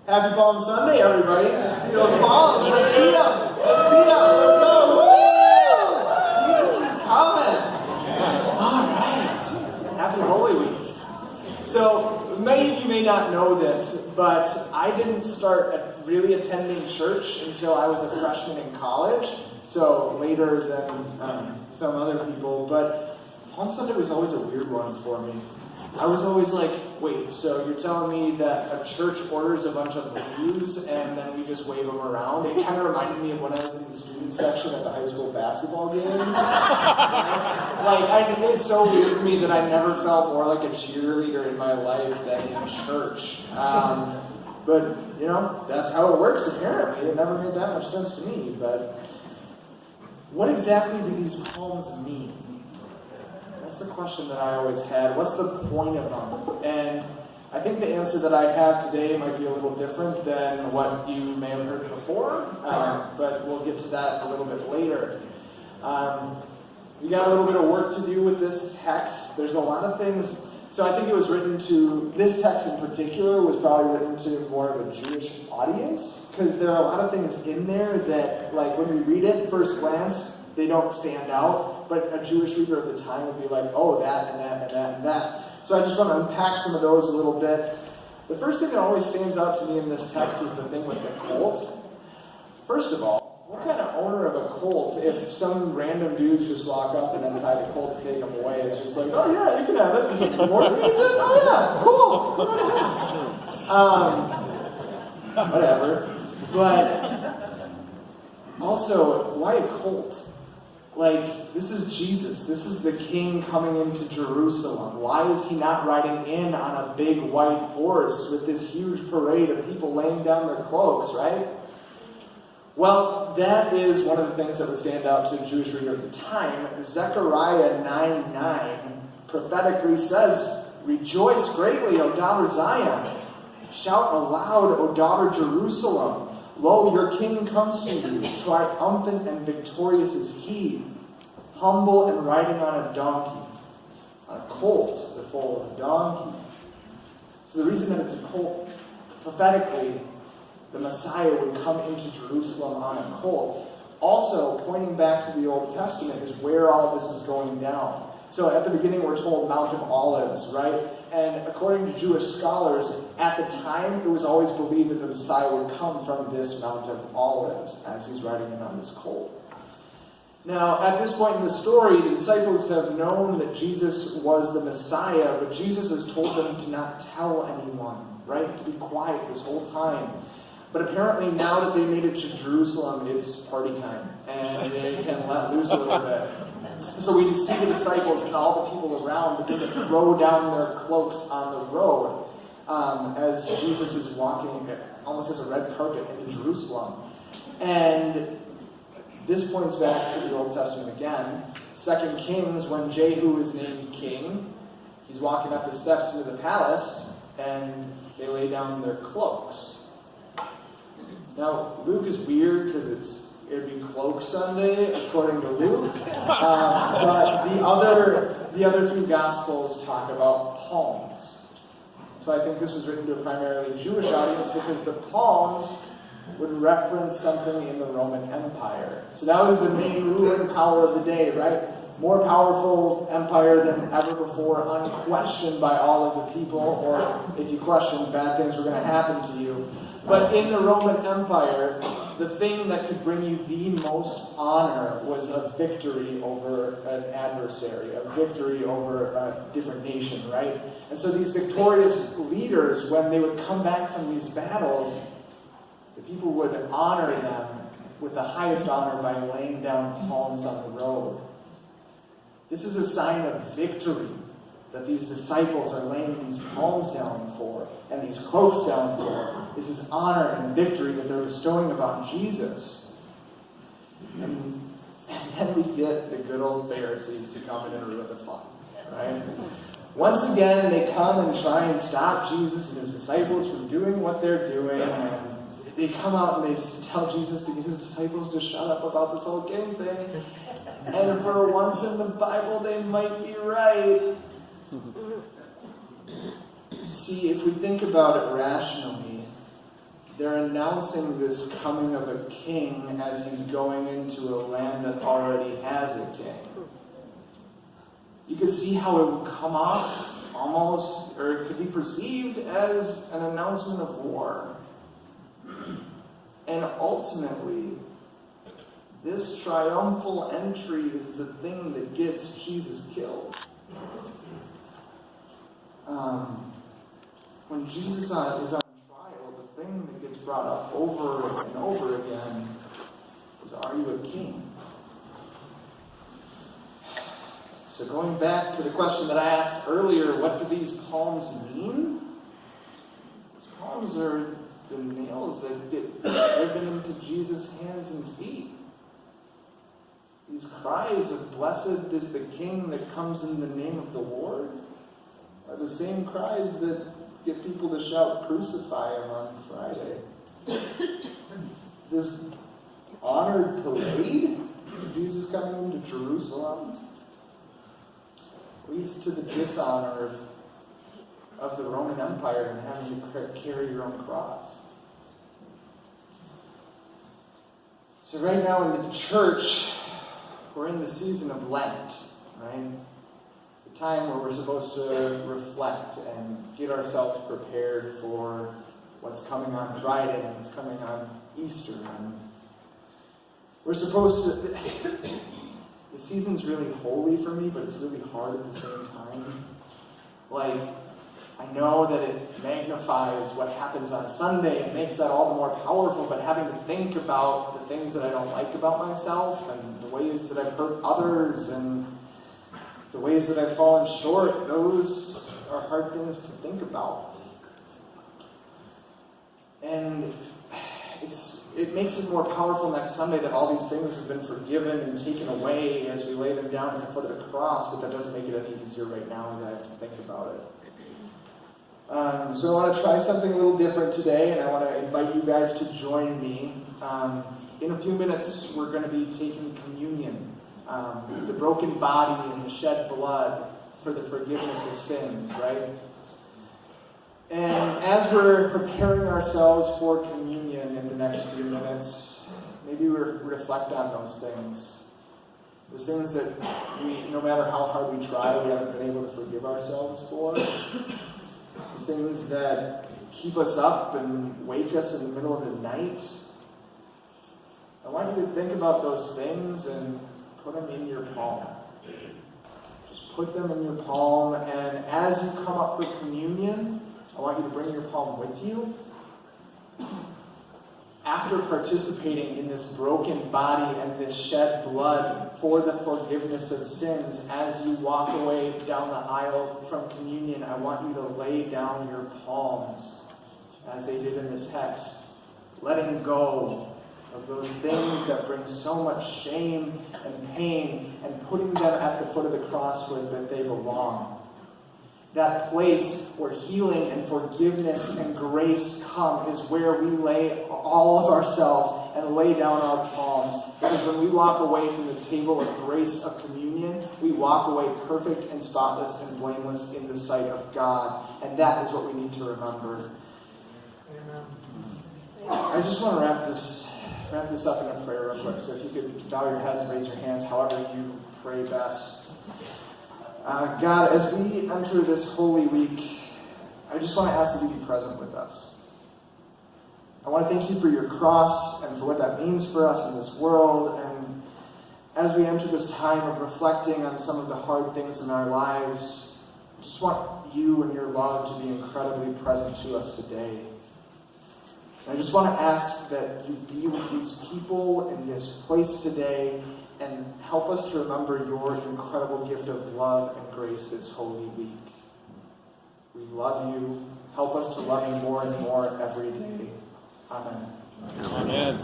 Happy Palm Sunday, everybody. Let's see those palms. Let's see them. Let's see them. Let's go. Woo! Jesus is coming. All right. Happy Holy Week. So, many of you may not know this, but I didn't start really attending church until I was a freshman in college. So, later than some other people. But Palm Sunday was always a weird one for me. I was always like, wait, so you're telling me that a church orders a bunch of leaves and then we just wave them around? It kind of reminded me of when I was in the student section at the high school basketball games. It's so weird to me that I never felt more like a cheerleader in my life than in church. But, you know, that's how it works apparently. It never made that much sense to me. But what exactly do these palms mean? That's the question that I always had. What's the point of them? And I think the answer that I have today might be a little different than what you may have heard before, but we'll get to that a little bit later. We got a little bit of work to do with this text. There's a lot of things. So I think it was written to, this text in particular was probably written to more of a Jewish audience, because there are a lot of things in there that, like, when we read it at first glance, they don't stand out, but a Jewish reader of the time would be like, oh, that and that and that and that. So I just want to unpack some of those a little bit. The first thing that always stands out to me in this text is the thing with the colt. First of all, what kind of owner of a colt, if some random dudes just walk up and untie the colt to take them away, it's just like, oh yeah, you can have it. Is it more needs it? Oh yeah, cool. Whatever. But also, why a colt? Like, this is Jesus. This is the king coming into Jerusalem. Why is he not riding in on a big white horse with this huge parade of people laying down their cloaks, right? Well, that is one of the things that would stand out to a Jewish reader at the time. Zechariah 9:9 prophetically says, "Rejoice greatly, O daughter Zion. Shout aloud, O daughter Jerusalem. Lo, your king comes to you, triumphant and victorious is he, humble and riding on a donkey, on a colt, the foal of a donkey." So the reason that it's a colt, prophetically, the Messiah would come into Jerusalem on a colt. Also, pointing back to the Old Testament is where all this is going down. So at the beginning we're told Mount of Olives, right? And according to Jewish scholars, at the time it was always believed that the Messiah would come from this Mount of Olives as he's riding in on this colt. Now, at this point in the story, the disciples have known that Jesus was the Messiah, but Jesus has told them to not tell anyone, right? To be quiet this whole time. But apparently now that they made it to Jerusalem, it's party time, and they can let loose a little bit. So we see the disciples and all the people around begin to throw down their cloaks on the road as Jesus is walking almost as a red carpet into Jerusalem. And this points back to the Old Testament again. 2 Kings, when Jehu is named king, he's walking up the steps into the palace, and they lay down their cloaks. Now, Luke is weird because it would be Cloak Sunday, according to Luke. But the other two Gospels talk about palms. So I think this was written to a primarily Jewish audience because the palms would reference something in the Roman Empire. So that was the main ruling power of the day, right? More powerful empire than ever before, unquestioned by all of the people, or if you question, bad things were going to happen to you. But in the Roman Empire, the thing that could bring you the most honor was a victory over an adversary, a victory over a different nation, right? And so these victorious leaders, when they would come back from these battles, the people would honor them with the highest honor by laying down palms on the road. This is a sign of victory that these disciples are laying these palms down for and these cloaks down for. This is honor and victory that they're bestowing upon Jesus. And then we get the good old Pharisees to come in and ruin the fun, right? Once again, they come and try and stop Jesus and his disciples from doing what they're doing. And they come out and they tell Jesus to get his disciples to shut up about this whole game thing. And for once in the Bible, they might be right. See, if we think about it rationally, they're announcing this coming of a king as he's going into a land that already has a king. You could see how it would come off almost, or it could be perceived as an announcement of war. And ultimately, this triumphal entry is the thing that gets Jesus killed. When Jesus is on trial, the thing that gets brought up over and over again is, are you a king? So going back to the question that I asked earlier, what do these palms mean? These palms are the nails that get driven into Jesus' hands and feet. These cries of blessed is the king that comes in the name of the Lord are the same cries that get people to shout, crucify him on Friday. This honored parade of Jesus coming into Jerusalem leads to the dishonor of the Roman Empire and having to carry your own cross. So right now in the church, we're in the season of Lent, right? It's a time where we're supposed to reflect and get ourselves prepared for what's coming on Friday and what's coming on Easter. And we're supposed to... The season's really holy for me, but it's really hard at the same time. Like, I know that it magnifies what happens on Sunday and makes that all the more powerful, but having to think about the things that I don't like about myself and the ways that I've hurt others and the ways that I've fallen short, those are hard things to think about. And it makes it more powerful next Sunday that all these things have been forgiven and taken away as we lay them down at the foot of the cross, but that doesn't make it any easier right now as I have to think about it. So I want to try something a little different today, and I want to invite you guys to join me. In a few minutes, we're going to be taking communion, the broken body and the shed blood for the forgiveness of sins, right? And as we're preparing ourselves for communion in the next few minutes, maybe we reflect on those things. Those things that no matter how hard we try, we haven't been able to forgive ourselves for. Those things that keep us up and wake us in the middle of the night. I want you to think about those things and put them in your palm. Just put them in your palm, and as you come up for communion, I want you to bring your palm with you. After participating in this broken body and this shed blood for the forgiveness of sins, as you walk away down the aisle from communion, I want you to lay down your palms, as they did in the text, letting go of those things that bring so much shame and pain, and putting them at the foot of the cross where that they belong. That place where healing and forgiveness and grace come is where we lay all of ourselves and lay down our palms. Because when we walk away from the table of grace of communion, we walk away perfect and spotless and blameless in the sight of God. And that is what we need to remember. Amen. I just want to wrap this up in a prayer real quick. So if you could bow your heads, raise your hands, however you pray best. God, as we enter this Holy Week, I just want to ask that you be present with us. I want to thank you for your cross and for what that means for us in this world. And as we enter this time of reflecting on some of the hard things in our lives, I just want you and your love to be incredibly present to us today. And I just want to ask that you be with these people in this place today and help us to remember your incredible gift of love and grace this Holy Week. We love you. Help us to love you more and more every day. Amen. Amen.